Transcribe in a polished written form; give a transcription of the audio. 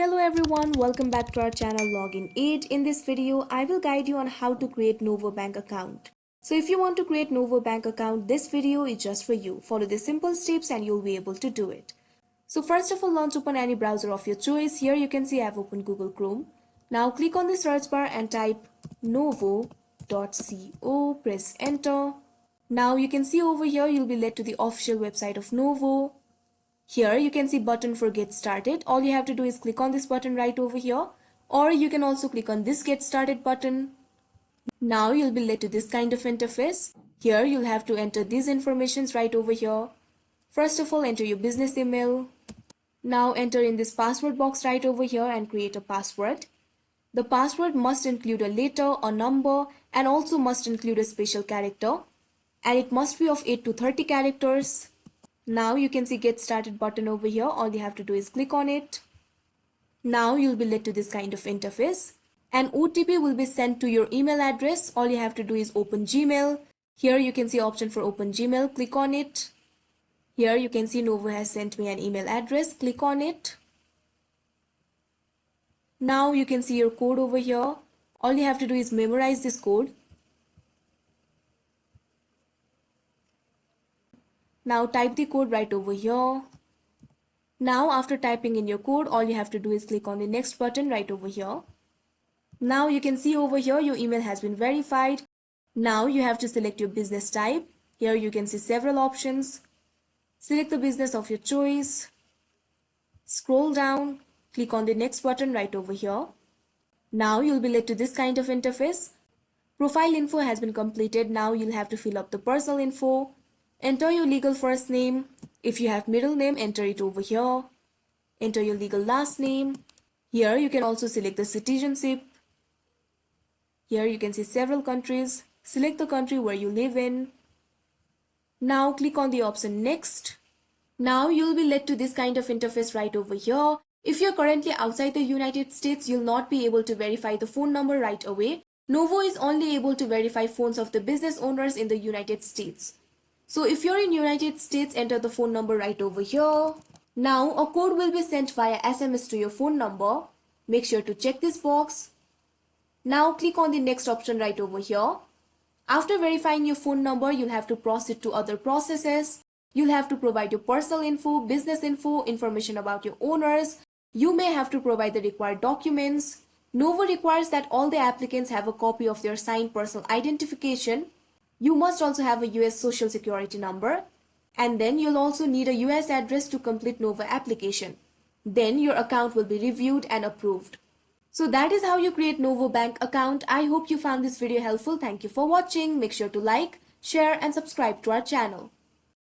Hello everyone, welcome back to our channel Login Aid. In this video, I will guide you on how to create Novo Bank account. So if you want to create Novo Bank account, this video is just for you. Follow the simple steps and you'll be able to do it. So first of all, launch open any browser of your choice. Here you can see I have opened Google Chrome. Now click on the search bar and type novo.co. Press enter. Now you can see over here you'll be led to the official website of Novo. Here you can see button for get started. All you have to do is click on this button right over here, or you can also click on this get started button. Now you'll be led to this kind of interface. Here you'll have to enter these informations right over here. First of all, enter your business email. Now enter in this password box right over here and create a password. The password must include a letter, a number, and also must include a special character. And it must be of 8 to 30 characters. Now you can see get started button over here. All you have to do is click on it. Now you'll be led to this kind of interface. An OTP will be sent to your email address. All you have to do is open Gmail. Here you can see option for open Gmail. Click on it. Here you can see Novo has sent me an email address. Click on it. Now you can see your code over here. All you have to do is memorize this code. Now type the code right over here. Now after typing in your code, all you have to do is click on the next button right over here. Now you can see over here your email has been verified. Now you have to select your business type. Here you can see several options. Select the business of your choice. Scroll down, click on the next button right over here. Now you'll be led to this kind of interface. Profile info has been completed. Now you'll have to fill up the personal info. Enter your legal first name. If you have middle name, enter it over here. Enter your legal last name. Here you can also select the citizenship. Here you can see several countries. Select the country where you live in. Now click on the option next. Now you'll be led to this kind of interface right over here. If you're currently outside the United States, you'll not be able to verify the phone number right away. Novo is only able to verify phones of the business owners in the United States. So if you're in United States, enter the phone number right over here. Now a code will be sent via SMS to your phone number. Make sure to check this box. Now click on the next option right over here. After verifying your phone number, you'll have to proceed to other processes. You'll have to provide your personal info, business info, information about your owners. You may have to provide the required documents. Novo requires that all the applicants have a copy of their signed personal identification. You must also have a US Social Security number, and then you'll also need a US address to complete Novo application. Then your account will be reviewed and approved. So that is how you create Novo Bank account. I hope you found this video helpful. Thank you for watching. Make sure to like, share and subscribe to our channel.